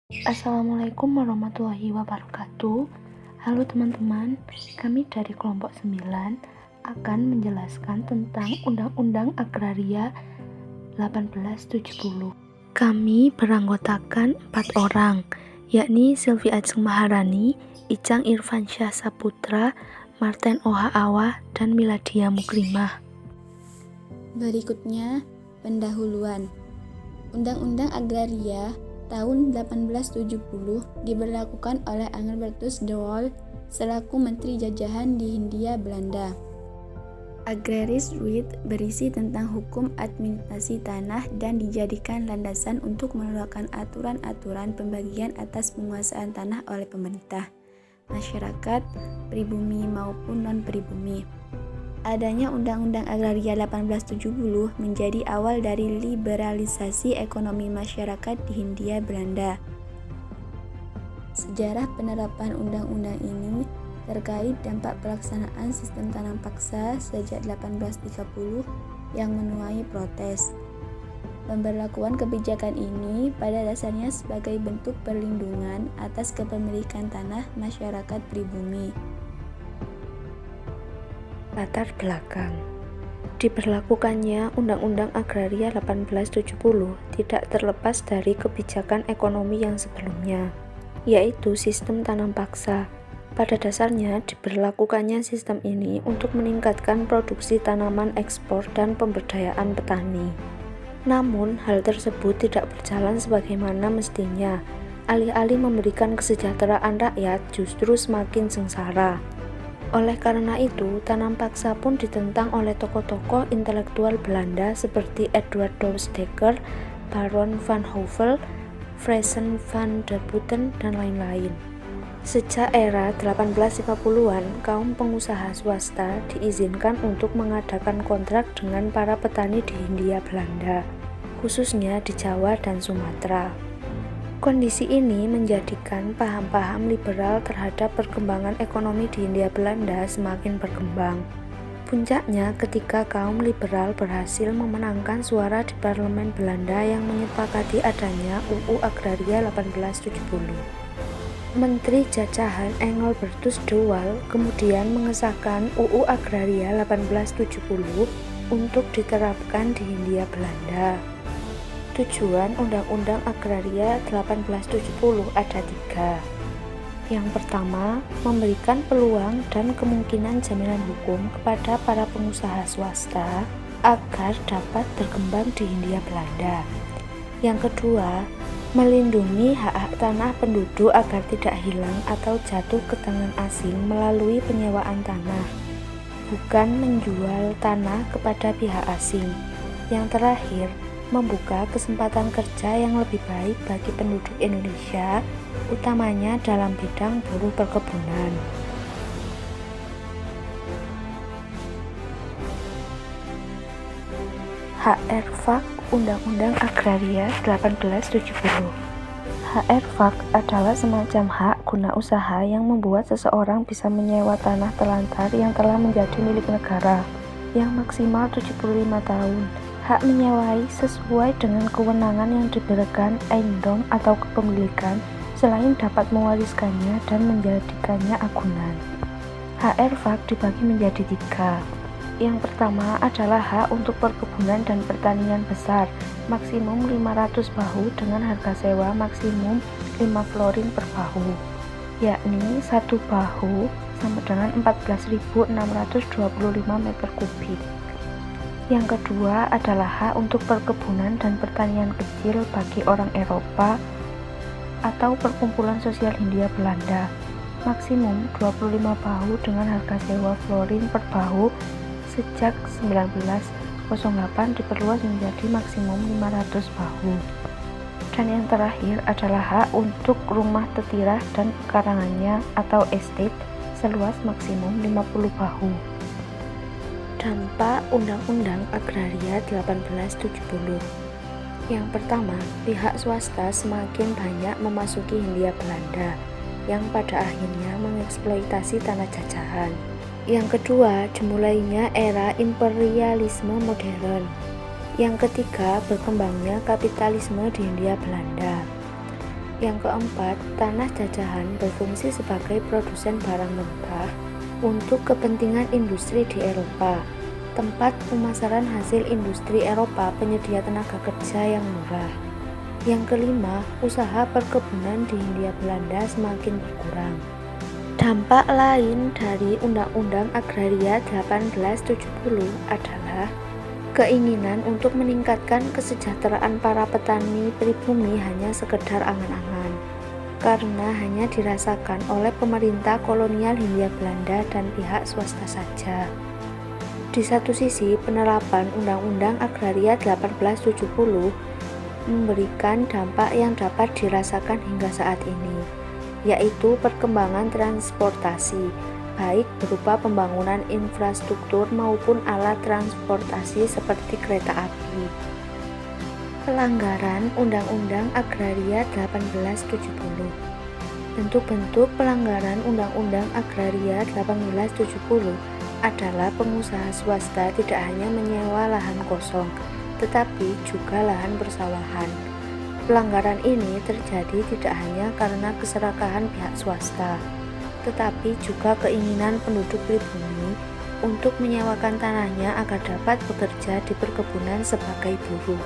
Assalamualaikum warahmatullahi wabarakatuh. Halo teman-teman, kami dari kelompok 9 akan menjelaskan tentang Undang-Undang Agraria 1870. Kami beranggotakan 4 orang, yakni Sylvie Ajeng Maharani, Icang Irfansyah Saputra, Marten Oha Awah, dan Miladia Mukrimah. Berikutnya, pendahuluan. Undang-Undang Agraria tahun 1870 diberlakukan oleh Engelbertus de Waal selaku Menteri Jajahan di Hindia Belanda. Agraris Wet berisi tentang hukum administrasi tanah dan dijadikan landasan untuk mengeluarkan aturan-aturan pembagian atas penguasaan tanah oleh pemerintah, masyarakat, pribumi maupun non-pribumi. Adanya Undang-Undang Agraria 1870 menjadi awal dari liberalisasi ekonomi masyarakat di Hindia Belanda. Sejarah penerapan undang-undang ini terkait dampak pelaksanaan sistem tanam paksa sejak 1830 yang menuai protes. Pemberlakuan kebijakan ini pada dasarnya sebagai bentuk perlindungan atas kepemilikan tanah masyarakat pribumi. Latar belakang. Diberlakukannya Undang-Undang Agraria 1870 tidak terlepas dari kebijakan ekonomi yang sebelumnya, yaitu sistem tanam paksa. Pada dasarnya diberlakukannya sistem ini untuk meningkatkan produksi tanaman ekspor dan pemberdayaan petani. Namun, hal tersebut tidak berjalan sebagaimana mestinya. Alih-alih memberikan kesejahteraan rakyat, justru semakin sengsara. Oleh karena itu, tanam paksa pun ditentang oleh tokoh-tokoh intelektual Belanda seperti Edward Douws Dekker, Baron van Houvel, Fresen van der Putten, dan lain-lain. Sejak era 1850-an, kaum pengusaha swasta diizinkan untuk mengadakan kontrak dengan para petani di Hindia Belanda, khususnya di Jawa dan Sumatera. Kondisi ini menjadikan paham-paham liberal terhadap perkembangan ekonomi di Hindia Belanda semakin berkembang. Puncaknya ketika kaum liberal berhasil memenangkan suara di parlemen Belanda yang menyepakati adanya UU Agraria 1870. Menteri Jajahan Engelbertus de Waal kemudian mengesahkan UU Agraria 1870 untuk diterapkan di Hindia Belanda. Tujuan Undang-Undang Agraria 1870 ada 3. Yang pertama, memberikan peluang dan kemungkinan jaminan hukum kepada para pengusaha swasta agar dapat berkembang di Hindia Belanda. Yang kedua, melindungi hak-hak tanah penduduk agar tidak hilang atau jatuh ke tangan asing melalui penyewaan tanah, bukan menjual tanah kepada pihak asing. Yang terakhir, membuka kesempatan kerja yang lebih baik bagi penduduk Indonesia, utamanya dalam bidang buruh perkebunan. HR-Vak Undang-Undang Agraria 1870. HR-Vak adalah semacam hak guna usaha yang membuat seseorang bisa menyewa tanah telantar yang telah menjadi milik negara, yang maksimal 75 tahun. Hak menyewai sesuai dengan kewenangan yang diberikan eiendom atau kepemilikan, selain dapat mewariskannya dan menjadikannya agunan. HR-Vak dibagi menjadi 3. Yang pertama adalah hak untuk perkebunan dan pertanian besar, maksimum 500 bahu dengan harga sewa maksimum 5 florin per bahu, yakni 1 bahu sama dengan 14.625 meter kubik. Yang kedua adalah hak untuk perkebunan dan pertanian kecil bagi orang Eropa atau Perkumpulan Sosial Hindia Belanda, maksimum 25 bahu dengan harga sewa florin per bahu. Sejak 1908 diperluas menjadi maksimum 500 bahu. Dan yang terakhir adalah hak untuk rumah tetirah dan pekarangannya atau estate seluas maksimum 50 bahu. Dampak Undang-Undang Agraria 1870. Yang pertama, pihak swasta semakin banyak memasuki Hindia Belanda, yang pada akhirnya mengeksploitasi tanah jajahan. Yang kedua, dimulainya era imperialisme modern. Yang ketiga, berkembangnya kapitalisme di Hindia Belanda. Yang keempat, tanah jajahan berfungsi sebagai produsen barang mentah untuk kepentingan industri di Eropa. Tempat pemasaran hasil industri Eropa penyedia tenaga kerja yang murah. Yang kelima, usaha perkebunan di Hindia Belanda semakin berkurang. Dampak lain dari Undang-Undang Agraria 1870 adalah keinginan untuk meningkatkan kesejahteraan para petani pribumi hanya sekedar angan-angan, karena hanya dirasakan oleh pemerintah kolonial Hindia Belanda dan pihak swasta saja. Di satu sisi, penerapan Undang-Undang Agraria 1870 memberikan dampak yang dapat dirasakan hingga saat ini, yaitu perkembangan transportasi, baik berupa pembangunan infrastruktur maupun alat transportasi seperti kereta api. Pelanggaran Undang-Undang Agraria 1870. Bentuk-bentuk pelanggaran Undang-Undang Agraria 1870 adalah pengusaha swasta tidak hanya menyewa lahan kosong, tetapi juga lahan persawahan. Pelanggaran ini terjadi tidak hanya karena keserakahan pihak swasta, tetapi juga keinginan penduduk pribumi untuk menyewakan tanahnya agar dapat bekerja di perkebunan sebagai buruh.